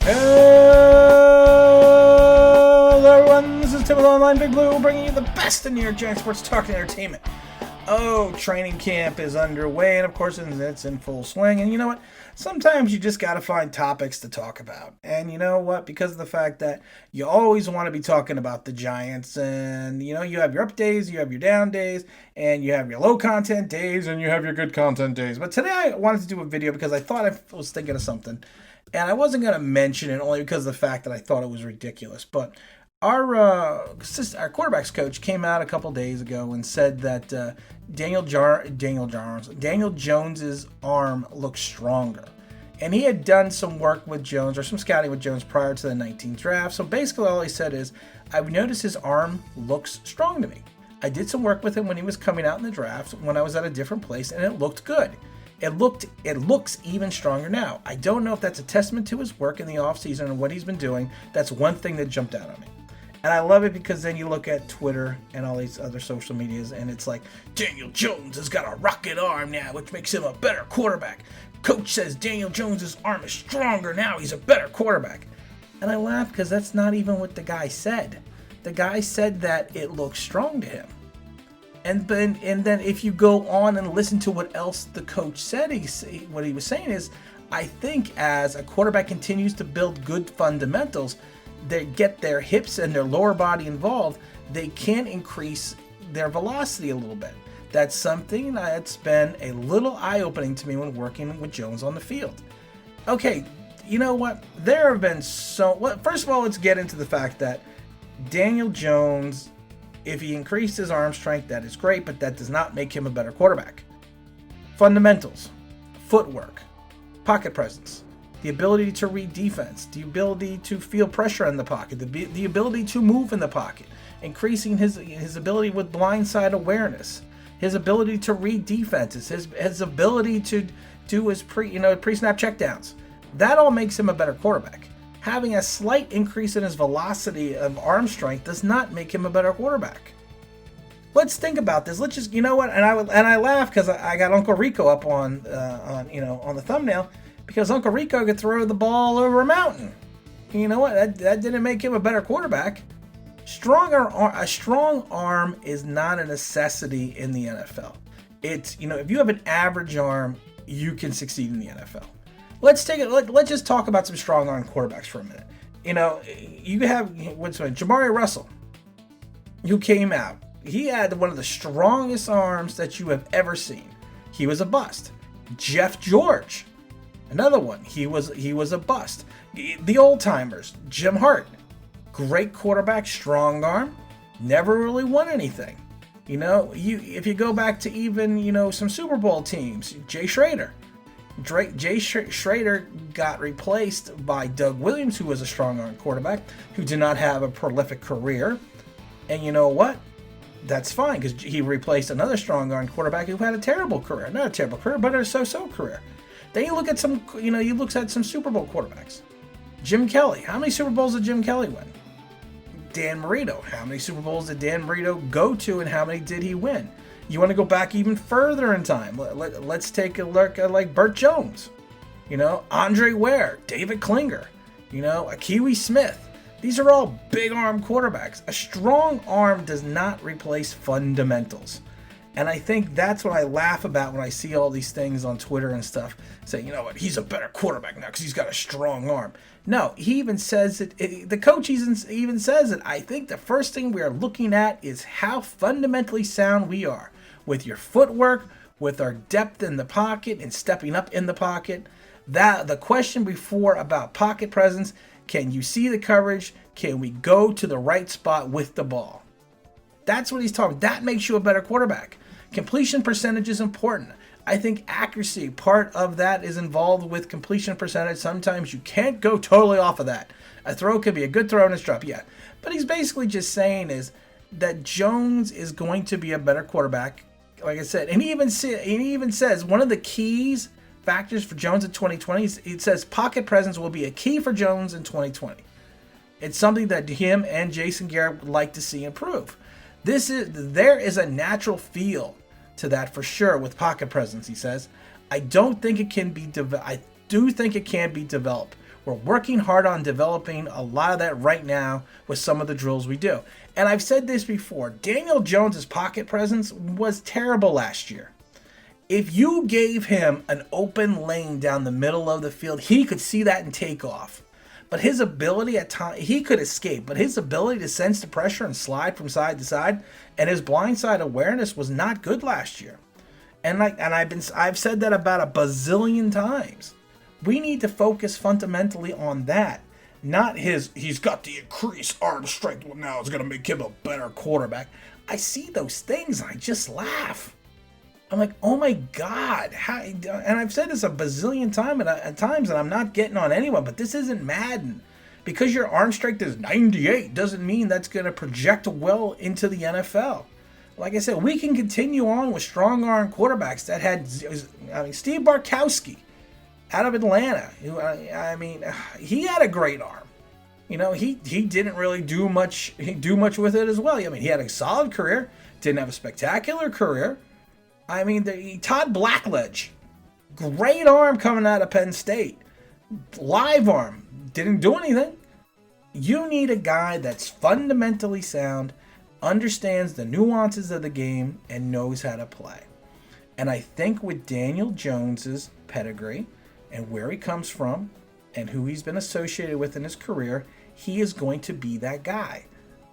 Hello everyone, this is Tim with Online Big Blue, bringing you the best in New York Giants sports talk and entertainment. Oh, training camp is underway, and of course it's in full swing, and you know what? Sometimes you just gotta find topics to talk about. And you know what? Because of the fact that you always want to be talking about the Giants, and you know, you have your up days, you have your down days, and you have your low content days, and you have your good content days. But today I wanted to do a video because I thought I was thinking of something. And I wasn't going to mention it only because of the fact that I thought it was ridiculous. But our quarterbacks coach came out a couple days ago and said that Daniel Jones's arm looks stronger. And he had done some work with Jones, or some scouting with Jones prior to the 19th draft. So basically all he said is, I've noticed his arm looks strong to me. I did some work with him when he was coming out in the draft, when I was at a different place, and it looked good. It looks even stronger now. I don't know if that's a testament to his work in the offseason and what he's been doing. That's one thing that jumped out at me. And I love it because then you look at Twitter and all these other social medias and it's like, Daniel Jones has got a rocket arm now, which makes him a better quarterback. Coach says Daniel Jones' arm is stronger now. He's a better quarterback. And I laugh because that's not even what the guy said. The guy said that it looks strong to him. And then if you go on and listen to what else the coach said, what he was saying is, I think as a quarterback continues to build good fundamentals, they get their hips and their lower body involved, they can increase their velocity a little bit. That's something that's been a little eye-opening to me when working with Jones on the field. Okay, you know what? There have been first of all, let's get into the fact that Daniel Jones, if he increased his arm strength, that is great, but that does not make him a better quarterback. Fundamentals, footwork, pocket presence, the ability to read defense, the ability to feel pressure in the pocket, the ability to move in the pocket, increasing his ability with blindside awareness, his ability to read defenses, his ability to do his pre-snap checkdowns. That all makes him a better quarterback. Having a slight increase in his velocity of arm strength does not make him a better quarterback. Let's think about this. Let's just, you know what? And I laugh because I got Uncle Rico up on the thumbnail because Uncle Rico could throw the ball over a mountain. You know what? That didn't make him a better quarterback. A strong arm is not a necessity in the NFL. It's, if you have an average arm, you can succeed in the NFL. Let's just talk about some strong arm quarterbacks for a minute. You have Jamari Russell, who came out. He had one of the strongest arms that you have ever seen. He was a bust. Jeff George, another one. He was a bust. The old timers, Jim Hart, great quarterback, strong arm, never really won anything. If you go back to even some Super Bowl teams, Jay Schrader got replaced by Doug Williams, who was a strong arm quarterback, who did not have a prolific career. And you know what? That's fine, because he replaced another strong arm quarterback who had a terrible career. Not a terrible career, but a so-so career. Then you look at some Super Bowl quarterbacks. Jim Kelly. How many Super Bowls did Jim Kelly win? Dan Marino. How many Super Bowls did Dan Marino go to, and how many did he win? You want to go back even further in time. Let's take a look at like Burt Jones, Andre Ware, David Klinger, Akiwi Smith. These are all big arm quarterbacks. A strong arm does not replace fundamentals. And I think that's what I laugh about when I see all these things on Twitter and stuff saying, he's a better quarterback now because he's got a strong arm. No, he even says it. The coach even says it. I think the first thing we are looking at is how fundamentally sound we are with your footwork, with our depth in the pocket and stepping up in the pocket. The question before about pocket presence, can you see the coverage? Can we go to the right spot with the ball? That's what he's talking. That makes you a better quarterback. Completion percentage is important. I think accuracy, part of that is involved with completion percentage. Sometimes you can't go totally off of that. A throw could be a good throw and it's dropped, yeah. But he's basically just saying is that Jones is going to be a better quarterback, like I said. And he even says one of the keys factors for Jones in 2020, it says pocket presence will be a key for Jones in 2020. It's something that him and Jason Garrett would like to see improve. There is a natural feel to that for sure with pocket presence, he says. I do think it can be developed. We're working hard on developing a lot of that right now with some of the drills we do. And I've said this before, Daniel Jones's pocket presence was terrible last year. If you gave him an open lane down the middle of the field, he could see that and take off. But his ability at times, he could escape, but his ability to sense the pressure and slide from side to side and his blindside awareness was not good last year. And I've said that about a bazillion times. We need to focus fundamentally on that, not he's got the increased arm strength. Well, now it's going to make him a better quarterback. I see those things and I just laugh. I'm like, oh my God. And I've said this a bazillion times and I'm not getting on anyone, but this isn't Madden. Because your arm strength is 98 doesn't mean that's going to project well into the NFL. Like I said, we can continue on with strong arm quarterbacks that had, Steve Bartkowski out of Atlanta. He had a great arm. He didn't really do much with it as well. He had a solid career, didn't have a spectacular career. Todd Blackledge, great arm coming out of Penn State. Live arm, didn't do anything. You need a guy that's fundamentally sound, understands the nuances of the game, and knows how to play. And I think with Daniel Jones's pedigree and where he comes from and who he's been associated with in his career, he is going to be that guy.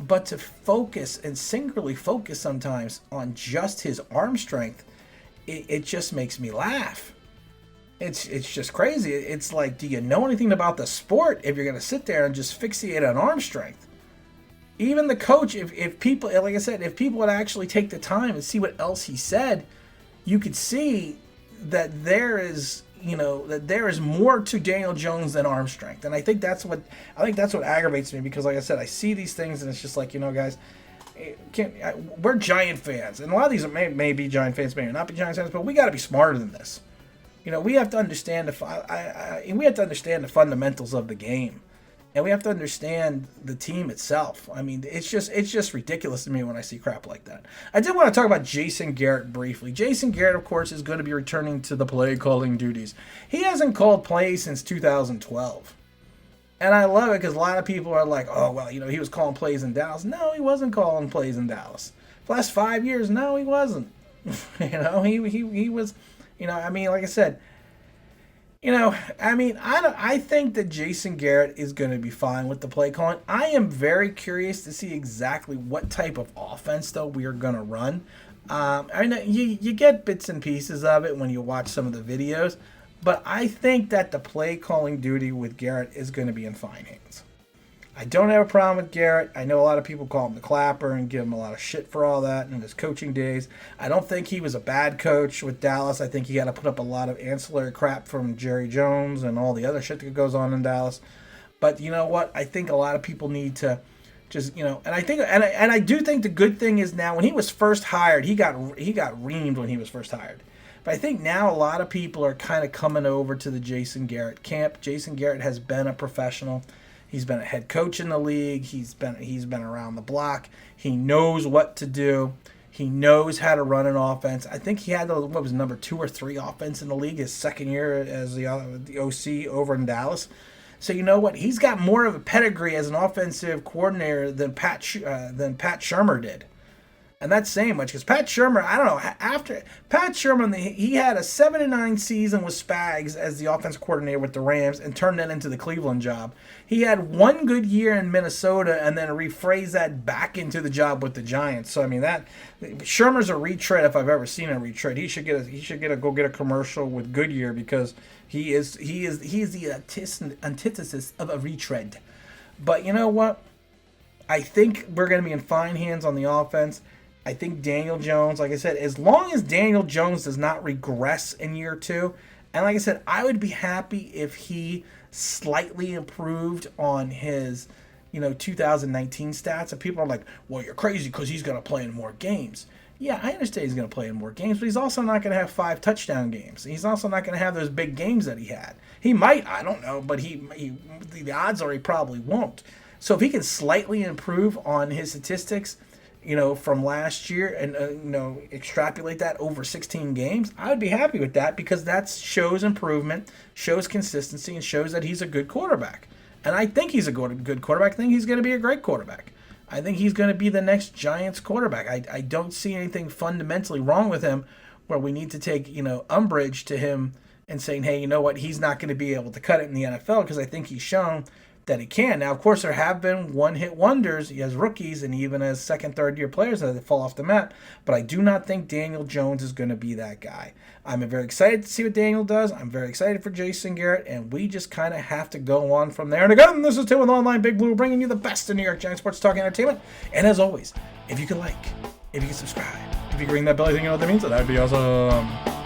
But to focus and singularly focus sometimes on just his arm strength, it just makes me laugh. It's just crazy. It's like, do you know anything about the sport if you're going to sit there and just fixate on arm strength? Even the coach, if people, like I said, if people would actually take the time and see what else he said, you could see that there is more to Daniel Jones than arm strength. And I think that's what aggravates me, because like I said, I see these things and it's just like, guys, we're Giant fans. And a lot of these may be Giant fans, may not be Giant fans, but we got to be smarter than this. We have to understand the fundamentals of the game. And we have to understand the team itself. It's just ridiculous to me when I see crap like that. I did want to talk about Jason Garrett briefly. Jason Garrett, of course, is going to be returning to the play calling duties. He hasn't called plays since 2012. And I love it because a lot of people are like, oh, well, he was calling plays in Dallas. No, he wasn't calling plays in Dallas. The last 5 years, no, he wasn't. He was, like I said, I think that Jason Garrett is going to be fine with the play calling. I am very curious to see exactly what type of offense, though, we are going to run. You get bits and pieces of it when you watch some of the videos, but I think that the play calling duty with Garrett is going to be in fine hands. I don't have a problem with Garrett. I know a lot of people call him the clapper and give him a lot of shit for all that in his coaching days. I don't think he was a bad coach with Dallas. I think he had to put up a lot of ancillary crap from Jerry Jones and all the other shit that goes on in Dallas. But you know what? I think a lot of people need to just, and I do think the good thing is now when he was first hired, he got reamed when he was first hired. But I think now a lot of people are kind of coming over to the Jason Garrett camp. Jason Garrett has been a professional. He's been a head coach in the league. He's been around the block. He knows what to do. He knows how to run an offense. I think he had number 2 or 3 offense in the league his second year as the OC over in Dallas. So you know what? He's got more of a pedigree as an offensive coordinator than Pat Shurmur did. And that's saying much because Pat Shurmur, I don't know, after Pat Shurmur, he had a 7-9 season with Spags as the offense coordinator with the Rams and turned that into the Cleveland job. He had one good year in Minnesota and then rephrased that back into the job with the Giants. So that Shurmur's a retread if I've ever seen a retread. He should get a commercial with Goodyear because he is the antithesis of a retread. But you know what? I think we're going to be in fine hands on the offense. I think Daniel Jones, like I said, as long as Daniel Jones does not regress in year 2, and like I said, I would be happy if he slightly improved on his, 2019 stats. And people are like, well, you're crazy because he's going to play in more games. Yeah, I understand he's going to play in more games, but he's also not going to have 5 touchdown games. He's also not going to have those big games that he had. He might, I don't know, but the odds are he probably won't. So if he can slightly improve on his statistics, from last year and, extrapolate that over 16 games, I would be happy with that because that shows improvement, shows consistency, and shows that he's a good quarterback. And I think he's a good quarterback. I think he's going to be a great quarterback. I think he's going to be the next Giants quarterback. I don't see anything fundamentally wrong with him where we need to take, umbrage to him and saying, hey, you know what, he's not going to be able to cut it in the NFL because I think he's shown that he can. Now, of course, there have been one-hit wonders as rookies and even as second, third-year players that fall off the map, but I do not think Daniel Jones is going to be that guy. I'm very excited to see what Daniel does. I'm very excited for Jason Garrett, and we just kind of have to go on from there. And again, this is Tim with Online Big Blue, bringing you the best in New York Giants sports talk and entertainment. And as always, if you can if you can subscribe, if you can ring that bell, I think you know what that means, so that would be awesome.